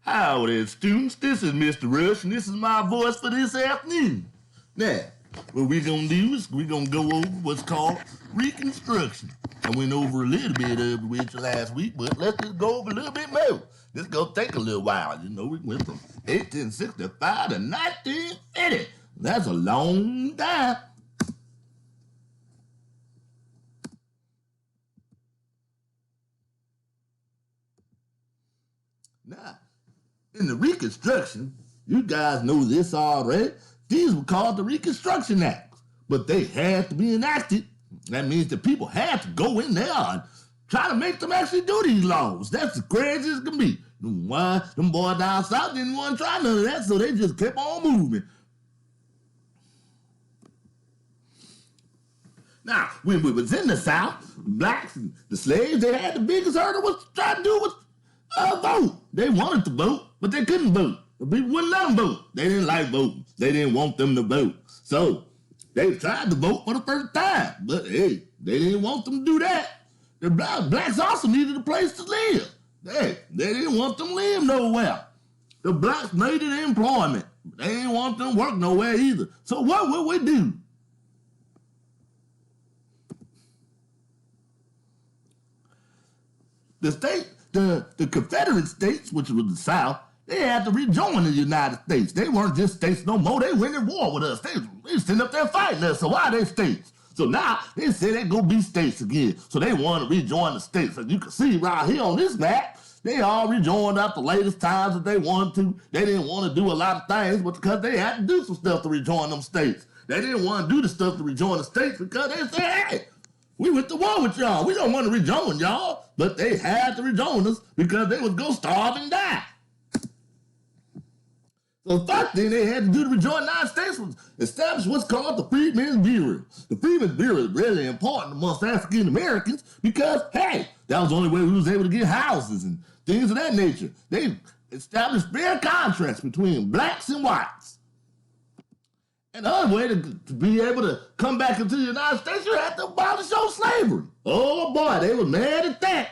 Howdy, students. This is Mr. Rush, and this is my voice for this afternoon. Now, what we're going to do is we're going to go over what's called Reconstruction. I went over a little bit of it with you last week, but let's just go over a little bit more. This is going to take a little while. You know, we went from 1865 to 1950. That's a long time. Now, in the Reconstruction, you guys know this already, these were called the Reconstruction Acts, but they had to be enacted. That means the people had to go in there and try to make them actually do these laws. That's as crazy as it can be. Why them boys down south didn't want to try none of that, so they just kept on moving. Now, when we was in the South, blacks and the slaves, they had the biggest hurdle was trying to do was vote. They wanted to vote, but they couldn't vote. The people wouldn't let them vote. They didn't like voting. They didn't want them to vote. So they tried to vote for the first time, but hey, they didn't want them to do that. The blacks also needed a place to live. They didn't want them to live nowhere. The blacks needed employment. They didn't want them to work nowhere either. So what would we do? The Confederate States, which was the South, they had to rejoin the United States. They weren't just states no more. They went in war with us. They sitting up there fighting us. So why are they states? So now they say they're going to be states again. So they want to rejoin the states. As you can see right here on this map, they all rejoined at the latest times that they wanted to. They didn't want to do a lot of things, but because they had to do some stuff to rejoin them states. They didn't want to do the stuff to rejoin the states because they said, hey, we went to war with y'all. We don't want to rejoin y'all. But they had to rejoin us because they was going to starve and die. So the first thing they had to do to rejoin the United States was establish what's called the Freedmen's Bureau. The Freedmen's Bureau is really important amongst African Americans because, hey, that was the only way we was able to get houses and things of that nature. They established fair contracts between blacks and whites. And the other way to be able to come back into the United States, you had to abolish old slavery. Oh boy, they were mad at that.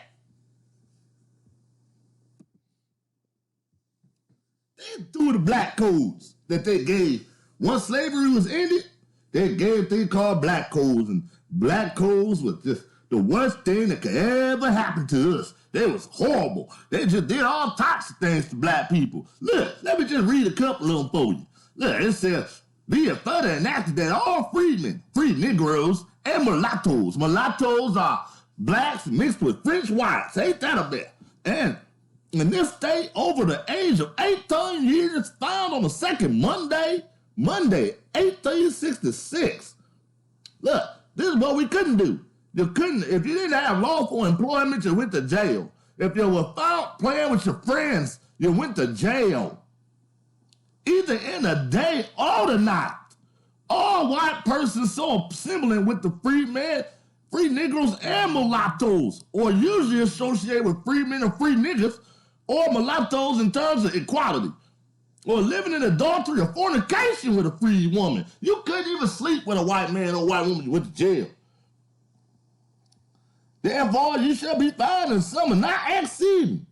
They threw the black codes that they gave. Once slavery was ended, they gave things called black codes. And black codes was just the worst thing that could ever happen to us. They was horrible. They just did all types of things to black people. Look, let me just read a couple of them for you. Look, it says, be it further enacted that all freedmen, free Negroes, and mulattoes. Mulattoes are blacks mixed with French whites. Ain't that a bit? And in this state, over the age of 18 years, found on the second Monday, 1866. Look, this is what we couldn't do. You couldn't, if you didn't have lawful employment, you went to jail. If you were found playing with your friends, you went to jail. Either in the day or the night. All white persons so assembling with the freedmen, free Negroes, and mulattoes, or usually associated with freedmen or free niggas, or mulattoes in terms of equality, or living in adultery or fornication with a free woman. You couldn't even sleep with a white man or white woman. You went to jail. Therefore, you shall be fined in sum and not exceeding.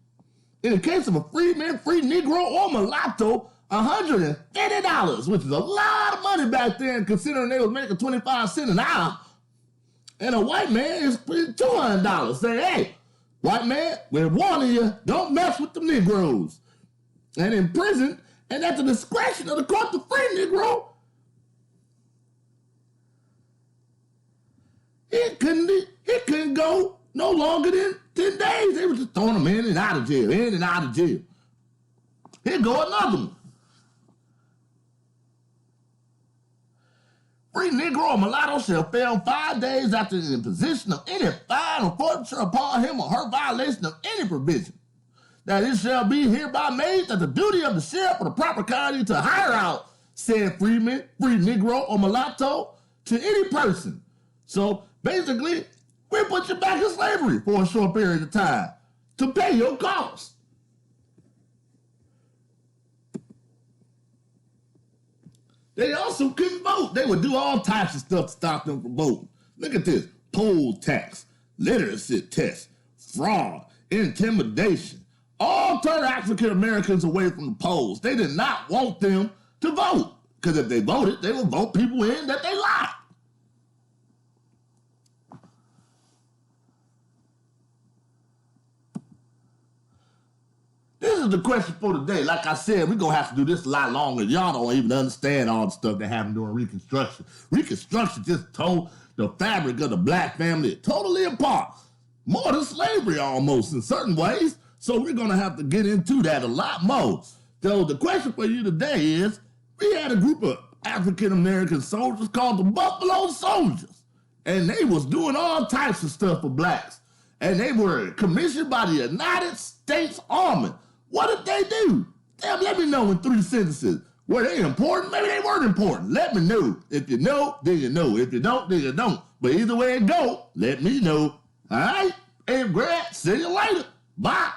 In the case of a freedman, free Negro, or mulatto, $150, which is a lot of money back then, considering they was making 25 cents an hour. And a white man is $200. Say, hey, white man, we're warning you, don't mess with the Negroes. And in prison, and at the discretion of the court, the free Negro, he couldn't go no longer than 10 days. They were just throwing him in and out of jail, in and out of jail. Here go another one. Free Negro or mulatto shall fail 5 days after the imposition of any fine or forfeiture upon him or her violation of any provision. That it shall be hereby made that the duty of the sheriff or the proper county to hire out said freeman, free Negro, or mulatto to any person. So basically, we put you back in slavery for a short period of time to pay your costs. They also couldn't vote. They would do all types of stuff to stop them from voting. Look at this. Poll tax, literacy test, fraud, intimidation, all turned African Americans away from the polls. They did not want them to vote, because if they voted, they would vote people in that they liked. This is the question for today. Like I said, we're going to have to do this a lot longer. Y'all don't even understand all the stuff that happened during Reconstruction. Reconstruction just tore the fabric of the black family totally apart. More than slavery almost in certain ways. So we're going to have to get into that a lot more. So the question for you today is, we had a group of African-American soldiers called the Buffalo Soldiers. And they was doing all types of stuff for blacks. And they were commissioned by the United States Army. What did they do? Damn, let me know in 3 sentences. Were they important? Maybe they weren't important. Let me know. If you know, then you know. If you don't, then you don't. But either way it go, let me know. All right? Hey, Grant, see you later. Bye.